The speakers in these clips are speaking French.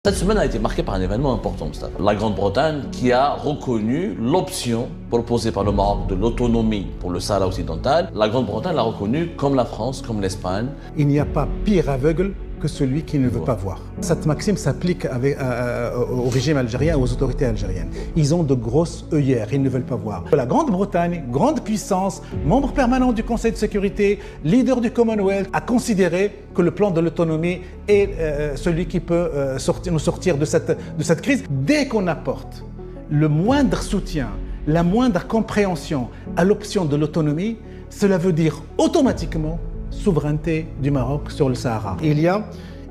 Cette semaine a été marquée par un événement important, Moustapha. La Grande-Bretagne qui a reconnu l'option proposée par le Maroc de l'autonomie pour le Sahara occidental. La Grande-Bretagne l'a reconnue comme la France, comme l'Espagne. Il n'y a pas pire aveugle que celui qui ne veut pas voir. Cette maxime s'applique au régime algérien et aux autorités algériennes. Ils ont de grosses œillères, ils ne veulent pas voir. La Grande-Bretagne, grande puissance, membre permanent du Conseil de sécurité, leader du Commonwealth, a considéré que le plan de l'autonomie est celui qui peut nous sortir de cette crise. Dès qu'on apporte le moindre soutien, la moindre compréhension à l'option de l'autonomie, cela veut dire automatiquement souveraineté du Maroc sur le Sahara. Il y a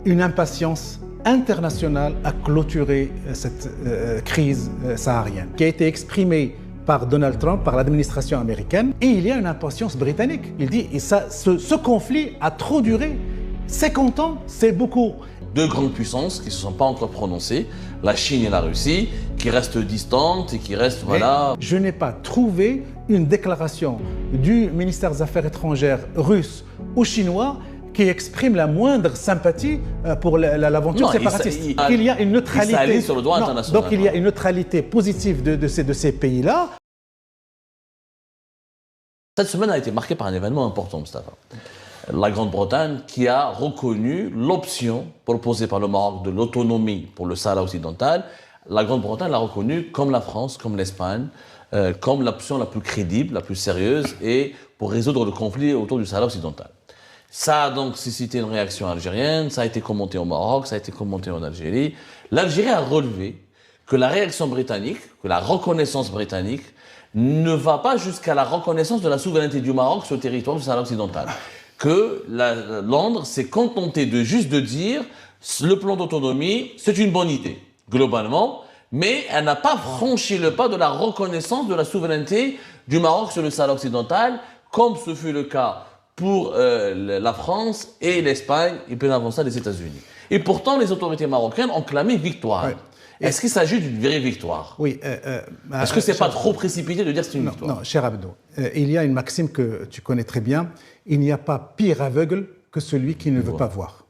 une impatience internationale à clôturer cette crise saharienne qui a été exprimée par Donald Trump, par l'administration américaine, et il y a une impatience britannique. Il dit ce conflit a trop duré. 50 ans, c'est beaucoup. Deux grandes puissances qui ne se sont pas encore prononcées, la Chine et la Russie, qui restent distantes et qui restent, voilà... Je n'ai pas trouvé une déclaration du ministère des Affaires étrangères russe ou chinois qui exprime la moindre sympathie pour l'aventure séparatiste. Il y a une neutralité. Sur le droit international. Donc il y a une neutralité positive de ces pays-là. Cette semaine a été marquée par un événement important, Moustapha. La Grande-Bretagne qui a reconnu l'option proposée par le Maroc de l'autonomie pour le Sahara occidental. La Grande-Bretagne l'a reconnue comme la France, comme l'Espagne, comme l'option la plus crédible, la plus sérieuse et pour résoudre le conflit autour du Sahara occidental. Ça a donc suscité une réaction algérienne, ça a été commenté au Maroc, ça a été commenté en Algérie. L'Algérie a relevé que la réaction britannique, que la reconnaissance britannique ne va pas jusqu'à la reconnaissance de la souveraineté du Maroc sur le territoire du Sahara occidental. Que Londres s'est contenté de juste de dire le plan d'autonomie, c'est une bonne idée, globalement, mais elle n'a pas franchi le pas de la reconnaissance de la souveraineté du Maroc sur le Sahara occidental, comme ce fut le cas pour la France et l'Espagne, et bien avant ça les États-Unis. Et pourtant, les autorités marocaines ont clamé victoire. Ouais. Est-ce qu'il s'agit d'une vraie victoire? Oui. Est-ce que c'est pas trop précipité de dire que c'est une victoire? Non, cher Abdo, il y a une maxime que tu connais très bien. Il n'y a pas pire aveugle que celui qui ne veut pas voir.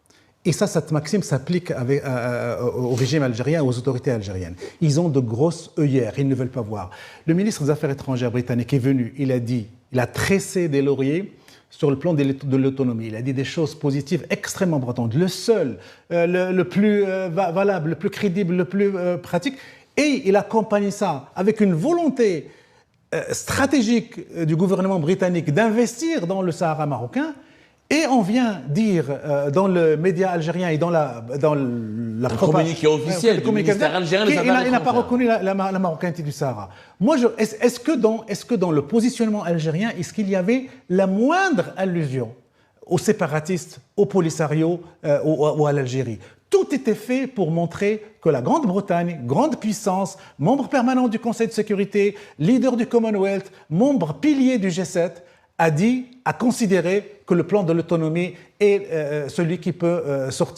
Et cette maxime s'applique au régime algérien et aux autorités algériennes. Ils ont de grosses œillères, ils ne veulent pas voir. Le ministre des Affaires étrangères britannique est venu, il a tressé des lauriers sur le plan de l'autonomie. Il a dit des choses positives extrêmement importantes. Le seul, le plus valable, le plus crédible, le plus pratique. Et il accompagne ça avec une volonté stratégique du gouvernement britannique d'investir dans le Sahara marocain. Et on vient dire dans le média algérien et dans la communiqué officiel du ministère algérien des Affaires étrangères. Il n'a pas reconnu la marocanité du Sahara. Moi, est-ce que dans le positionnement algérien, est-ce qu'il y avait la moindre allusion aux séparatistes, au Polisario ou à l'Algérie? Tout était fait pour montrer que la Grande-Bretagne, grande puissance, membre permanent du Conseil de sécurité, leader du Commonwealth, membre pilier du G7, a considéré que le plan de l'autonomie est celui qui peut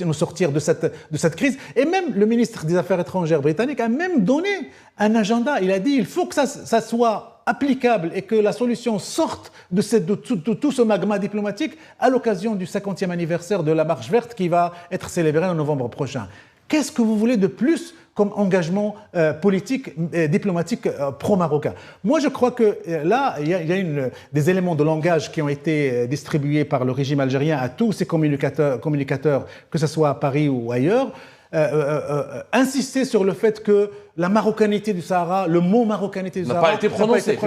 nous sortir de cette crise. Et même le ministre des Affaires étrangères britannique a même donné un agenda. Il a dit il faut que ça soit applicable et que la solution sorte de tout ce magma diplomatique à l'occasion du 50e anniversaire de la Marche verte qui va être célébrée en novembre prochain. Qu'est-ce que vous voulez de plus comme engagement politique, diplomatique pro-marocain? Moi, je crois que là, il y a des éléments de langage qui ont été distribués par le régime algérien à tous ses communicateurs, que ce soit à Paris ou ailleurs, insister sur le fait que la marocanité du Sahara, le mot marocanité du Sahara... n'a pas été prononcé.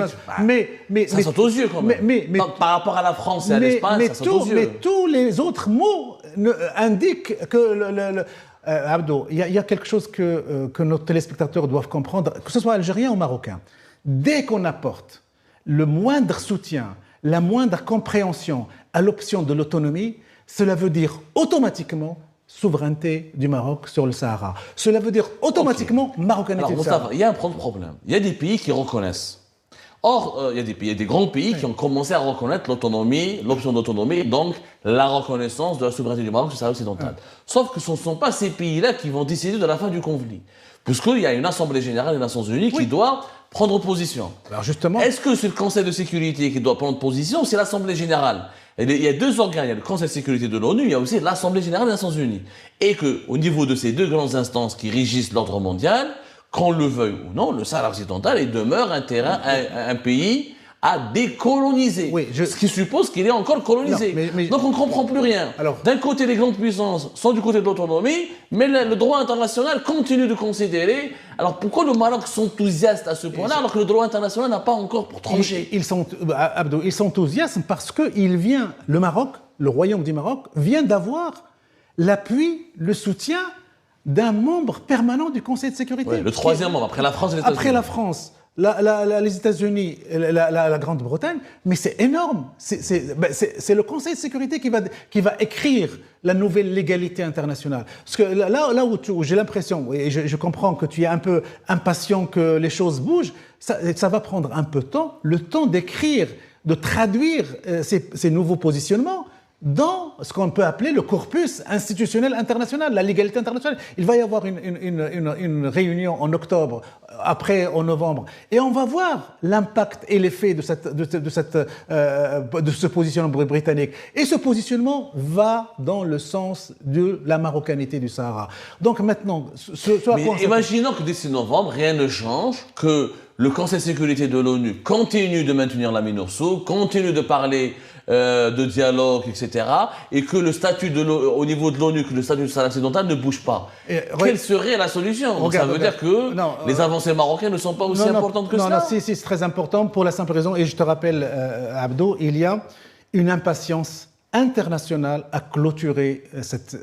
Mais ça saute aux yeux quand même. Par rapport à la France et à l'Espagne, ça saute aux yeux. Mais tous les autres mots indiquent que... Abdo, il y a quelque chose que nos téléspectateurs doivent comprendre, que ce soit algérien ou marocain. Dès qu'on apporte le moindre soutien, la moindre compréhension à l'option de l'autonomie, cela veut dire automatiquement souveraineté du Maroc sur le Sahara. Cela veut dire automatiquement marocanité du Sahara. Il y a un problème. Il y a des pays qui reconnaissent. Or, il y a des grands pays qui ont commencé à reconnaître l'autonomie, l'option d'autonomie, donc la reconnaissance de la souveraineté du Maroc sur le Sahara occidental. Sauf que ce ne sont pas ces pays-là qui vont décider de la fin du conflit. Puisqu'il y a une Assemblée générale des Nations Unies qui doit prendre position. Alors justement, est-ce que c'est le Conseil de sécurité qui doit prendre position ou c'est l'Assemblée générale? Il y a deux organes, il y a le Conseil de sécurité de l'ONU, il y a aussi l'Assemblée générale des Nations Unies. Et qu'au niveau de ces deux grandes instances qui régissent l'ordre mondial, qu'on le veuille ou non, le Sahara occidental il demeure un terrain, un pays à décoloniser. Oui, ce qui suppose qu'il est encore colonisé. Non, donc on ne comprend plus rien. D'un côté, les grandes puissances sont du côté de l'autonomie, mais le droit international continue de considérer. Alors pourquoi le Maroc s'enthousiaste à ce point-là, alors que le droit international n'a pas encore pour trancher? Ils s'enthousiasment parce que le Maroc, le Royaume du Maroc, vient d'avoir l'appui, le soutien d'un membre permanent du Conseil de sécurité. Oui, le troisième membre, après la France et les États-Unis. Après la France, les États-Unis, la Grande-Bretagne, mais c'est énorme. C'est le Conseil de sécurité qui va écrire la nouvelle légalité internationale. Parce que là où j'ai l'impression, et je comprends que tu es un peu impatient que les choses bougent, ça va prendre un peu de temps, le temps d'écrire, de traduire ces nouveaux positionnements dans ce qu'on peut appeler le corpus institutionnel international, la légalité internationale. Il va y avoir une réunion en octobre, après en novembre, et on va voir l'impact et l'effet de ce positionnement britannique. Et ce positionnement va dans le sens de la marocanité du Sahara. Donc maintenant, imaginons que d'ici novembre, rien ne change, que le Conseil de sécurité de l'ONU continue de maintenir la MINURSO, continue de parler de dialogue, etc., et que le statut au niveau de l'ONU, que le statut du Sahara occidental ne bouge pas. Quelle serait la solution? Ça veut dire que les avancées marocaines ne sont pas aussi importantes que ça? Non, c'est très important pour la simple raison, et je te rappelle, Abdo, il y a une impatience internationale à clôturer cette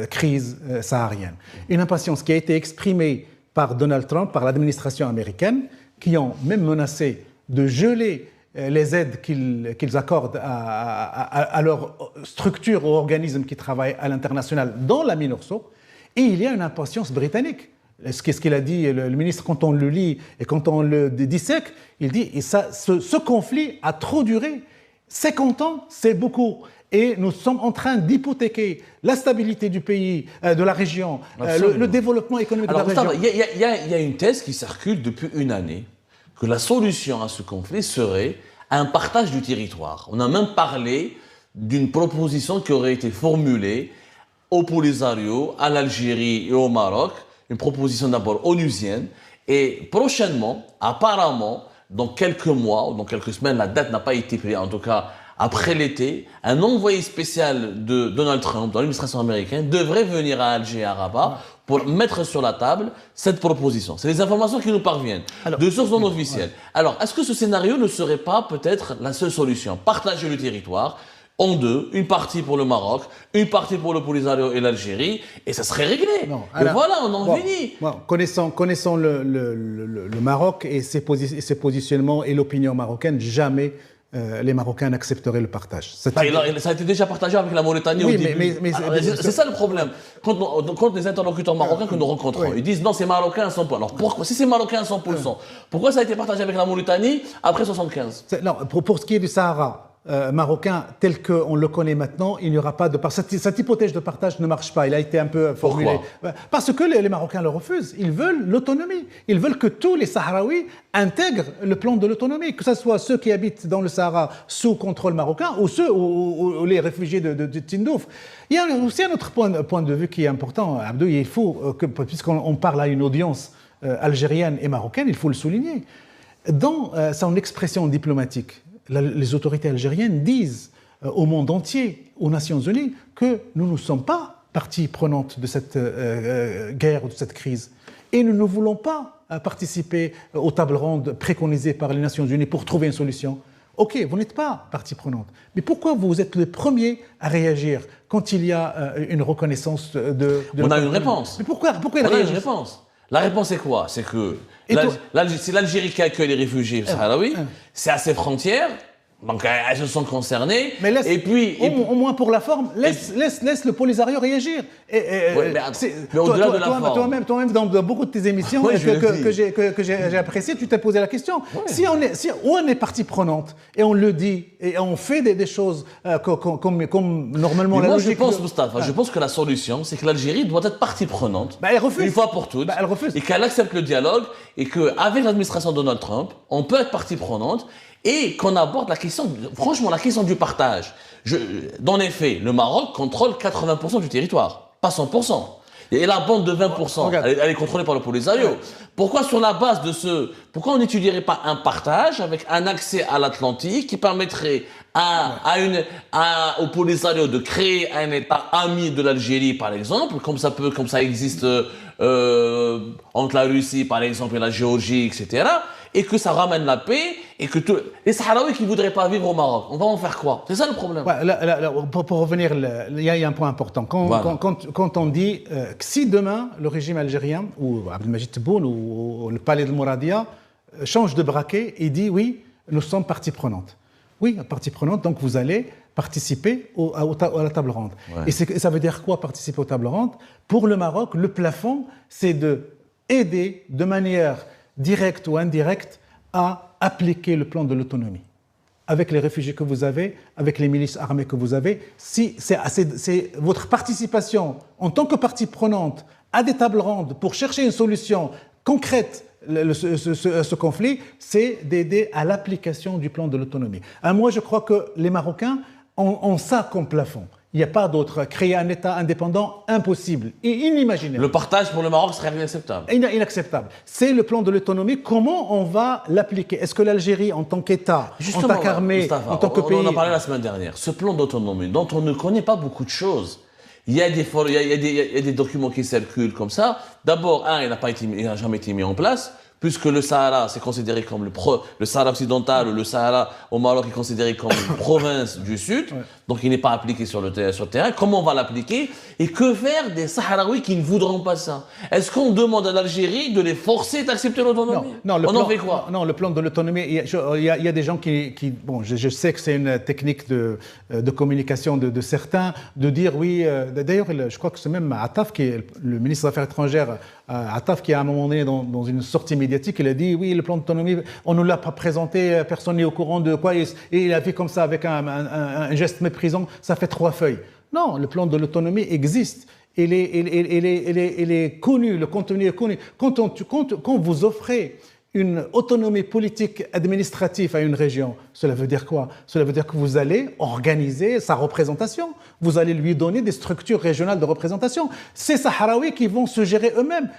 crise saharienne. Une impatience qui a été exprimée par Donald Trump, par l'administration américaine, qui ont même menacé de geler les aides qu'ils accordent à leurs structures ou organismes qui travaillent à l'international dans la MINURSO. Et il y a une impatience britannique. Ce qu'il a dit, le ministre, quand on le lit et quand on le dissèque, il dit ce conflit a trop duré. 50 ans, c'est beaucoup. Et nous sommes en train d'hypothéquer la stabilité du pays, de la région, le développement économique de la région. Il y a une thèse qui circule depuis une année, que la solution à ce conflit serait un partage du territoire. On a même parlé d'une proposition qui aurait été formulée au Polisario, à l'Algérie et au Maroc, une proposition d'abord onusienne, et prochainement, apparemment, dans quelques mois ou dans quelques semaines, la date n'a pas été prise, en tout cas après l'été, un envoyé spécial de Donald Trump dans l'administration américaine devrait venir à Alger et à Rabat pour mettre sur la table cette proposition. C'est les informations qui nous parviennent, de sources non officielles. Alors, est-ce que ce scénario ne serait pas peut-être la seule solution? Partager le territoire en deux, une partie pour le Maroc, une partie pour le Polisario et l'Algérie, et ça serait réglé. Et voilà, on en finit. Connaissant le Maroc et ses positionnements et l'opinion marocaine, jamais les Marocains n'accepteraient le partage. Ça a été déjà partagé avec la Mauritanie au début. C'est ça le problème. Quand les interlocuteurs marocains que nous rencontrons, ils disent non, c'est marocain à 100%. Alors pourquoi, si c'est marocain à 100%, pourquoi ça a été partagé avec la Mauritanie après 75? Non, pour ce qui est du Sahara marocain tel qu'on le connaît maintenant, il n'y aura pas de partage. Cette hypothèse de partage ne marche pas. Il a été un peu formulé. Pourquoi? Parce que les Marocains le refusent. Ils veulent l'autonomie. Ils veulent que tous les Sahraouis intègrent le plan de l'autonomie, que ce soit ceux qui habitent dans le Sahara sous contrôle marocain ou les réfugiés de Tindouf. Il y a aussi un autre point de vue qui est important, Abdou. Il faut puisqu'on parle à une audience algérienne et marocaine, il faut le souligner. Dans son expression diplomatique, les autorités algériennes disent au monde entier, aux Nations Unies, que nous ne sommes pas partie prenante de cette guerre ou de cette crise. Et nous ne voulons pas participer aux tables rondes préconisées par les Nations Unies pour trouver une solution. Ok, vous n'êtes pas partie prenante. Mais pourquoi vous êtes les premiers à réagir quand il y a une reconnaissance de On a une réponse. Mais pourquoi on a une réponse. La réponse est quoi? C'est que c'est l'Algérie qui accueille les réfugiés sahraouis, c'est à ses frontières, Donc elles se sont concernées. Mais laisse, et puis, au moins pour la forme, laisse le Polisario réagir. Mais au-delà de la forme. Toi-même, dans beaucoup de tes émissions que j'ai appréciées, tu t'es posé la question. Ouais. Si on est partie prenante et on le dit et on fait des choses comme normalement mais la moi, logique. Je pense, Moustapha, je pense que la solution, c'est que l'Algérie doit être partie prenante. Elle refuse. Une fois pour toutes. Elle refuse. Et qu'elle accepte le dialogue et qu'avec l'administration de Donald Trump, on peut être partie prenante. Et qu'on aborde la question, franchement, la question du partage. Dans les faits, le Maroc contrôle 80% du territoire, pas 100%. Et la bande de 20%, elle est contrôlée par le Polisario. Pourquoi sur la base de pourquoi on n'étudierait pas un partage avec un accès à l'Atlantique qui permettrait au Polisario de créer un État ami de l'Algérie, par exemple, comme ça existe entre la Russie, par exemple, et la Géorgie, etc., et que ça ramène la paix, et que les Sahraouis qui ne voudraient pas vivre au Maroc, on va en faire quoi? C'est ça le problème. Ouais, pour revenir, il y a un point important. Quand on dit que si demain, le régime algérien, ou Abdelmajid Tebboune, ou le palais de Mouradia, change de braquet et dit oui, nous sommes partie prenante. Oui, partie prenante, donc vous allez participer à la table ronde. Ouais. Et ça veut dire quoi, participer aux tables rondes? Pour le Maroc, le plafond, c'est d'aider de manière directe ou indirecte à appliquer le plan de l'autonomie. Avec les réfugiés que vous avez, avec les milices armées que vous avez, si c'est votre participation en tant que partie prenante à des tables rondes pour chercher une solution concrète à ce conflit, c'est d'aider à l'application du plan de l'autonomie. Moi, je crois que les Marocains ont ça comme plafond. Il n'y a pas d'autre. Créer un État indépendant, impossible et inimaginable. Le partage pour le Maroc serait inacceptable. Inacceptable. C'est le plan de l'autonomie. Comment on va l'appliquer? Est-ce que l'Algérie, en tant qu'État, en tant qu'armée, en tant que pays... On en a parlé la semaine dernière. Ce plan d'autonomie, dont on ne connaît pas beaucoup de choses. Il y a des documents qui circulent comme ça. D'abord, il n'a jamais été mis en place. Puisque le Sahara, c'est considéré comme le Sahara occidental ou le Sahara au Maroc est considéré comme une province du Sud, donc il n'est pas appliqué sur le terrain. Comment on va l'appliquer? Et que faire des Sahraouis qui ne voudront pas ça? Est-ce qu'on demande à l'Algérie de les forcer d'accepter l'autonomie? Non, on en fait quoi? Non, le plan de l'autonomie, il y a des gens qui bon, je sais que c'est une technique de communication de certains, de dire oui, d'ailleurs, je crois que c'est même Attaf, qui est le ministre des Affaires étrangères, Attaf, qui à un moment donné, dans une sortie médiatique, il a dit oui, le plan d'autonomie, on ne l'a pas présenté, personne n'est au courant de quoi, et il a fait comme ça avec un geste méprisant, ça fait 3 feuilles. Non, le plan de l'autonomie existe. Il est connu, le contenu est connu. Quand vous offrez une autonomie politique administrative à une région, cela veut dire quoi? Cela veut dire que vous allez organiser sa représentation. Vous allez lui donner des structures régionales de représentation. C'est Sahraouis qui vont se gérer eux-mêmes.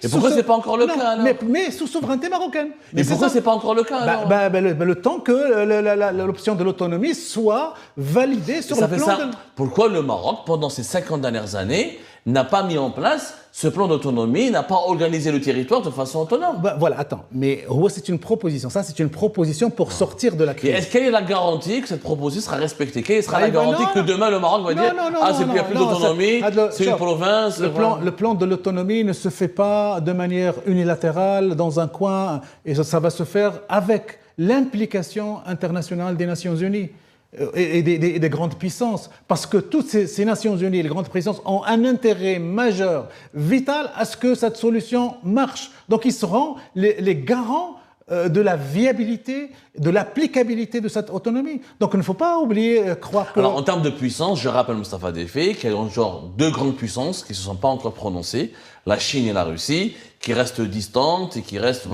Et pourquoi c'est pas encore le cas alors? Mais sous souveraineté marocaine. Mais pourquoi c'est pas encore le cas alors? Le temps que l'option de l'autonomie soit validée sur le plan de... Pourquoi le Maroc, pendant ces 50 dernières années, n'a pas mis en place ce plan d'autonomie, n'a pas organisé le territoire de façon autonome? Voilà, attends, mais c'est une proposition. Ça, c'est une proposition pour sortir de la crise. Quelle est la garantie que cette proposition sera respectée? Quelle sera la garantie que demain le Maroc va dire il n'y a plus d'autonomie, c'est une province? Le plan de l'autonomie ne se fait pas de manière unilatérale dans un coin, et ça va se faire avec l'implication internationale des Nations Unies. Et des grandes puissances, parce que toutes ces Nations Unies, les grandes puissances, ont un intérêt majeur, vital, à ce que cette solution marche. Donc ils seront les garants de la viabilité, de l'applicabilité de cette autonomie. Donc il ne faut pas croire que... Alors en termes de puissance, je rappelle Moustapha Defey qu'il y a genre 2 grandes puissances qui ne se sont pas encore prononcées, la Chine et la Russie, qui restent distantes et qui restent, qui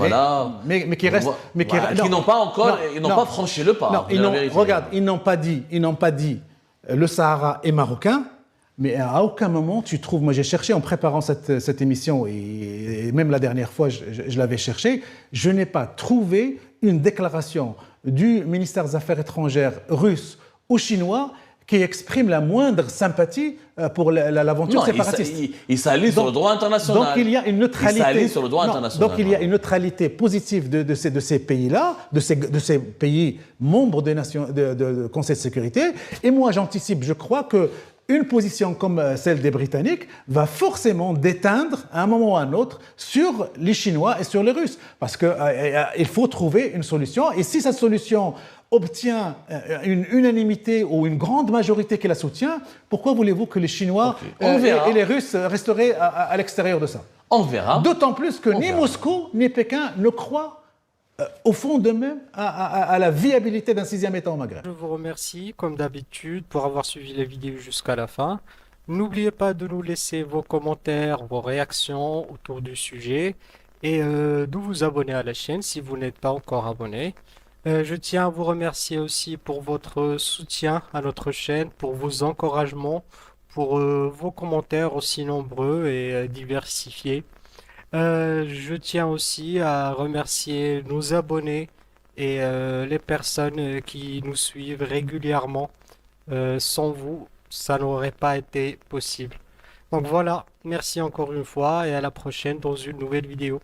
n'ont pas encore, ils n'ont pas franchi le pas. Non, regarde, ils n'ont pas dit le Sahara est marocain, mais à aucun moment tu trouves, moi j'ai cherché en préparant cette émission, et même la dernière fois je l'avais cherché, je n'ai pas trouvé une déclaration du ministère des Affaires étrangères russe ou chinois qui exprime la moindre sympathie pour l'aventure séparatiste. Il s'allie sur le droit international. Donc il y a une neutralité. Il s'allie sur le droit international. Donc il y a une neutralité positive de ces pays-là, de ces pays membres du Conseil de sécurité. Et moi j'anticipe, je crois que une position comme celle des Britanniques va forcément déteindre à un moment ou à un autre sur les Chinois et sur les Russes. Parce qu'il faut trouver une solution. Et si cette solution obtient une unanimité ou une grande majorité qui la soutient, pourquoi voulez-vous que les Chinois et les Russes resteraient à l'extérieur de ça? On verra. D'autant plus que ni Moscou ni Pékin ne croient au fond d'eux-mêmes à la viabilité d'un 6e État au Maghreb. Je vous remercie, comme d'habitude, pour avoir suivi la vidéo jusqu'à la fin. N'oubliez pas de nous laisser vos commentaires, vos réactions autour du sujet et de vous abonner à la chaîne si vous n'êtes pas encore abonné. Je tiens à vous remercier aussi pour votre soutien à notre chaîne, pour vos encouragements, pour vos commentaires aussi nombreux et diversifiés. Je tiens aussi à remercier nos abonnés et les personnes qui nous suivent régulièrement. Sans vous, ça n'aurait pas été possible. Donc voilà, merci encore une fois et à la prochaine dans une nouvelle vidéo.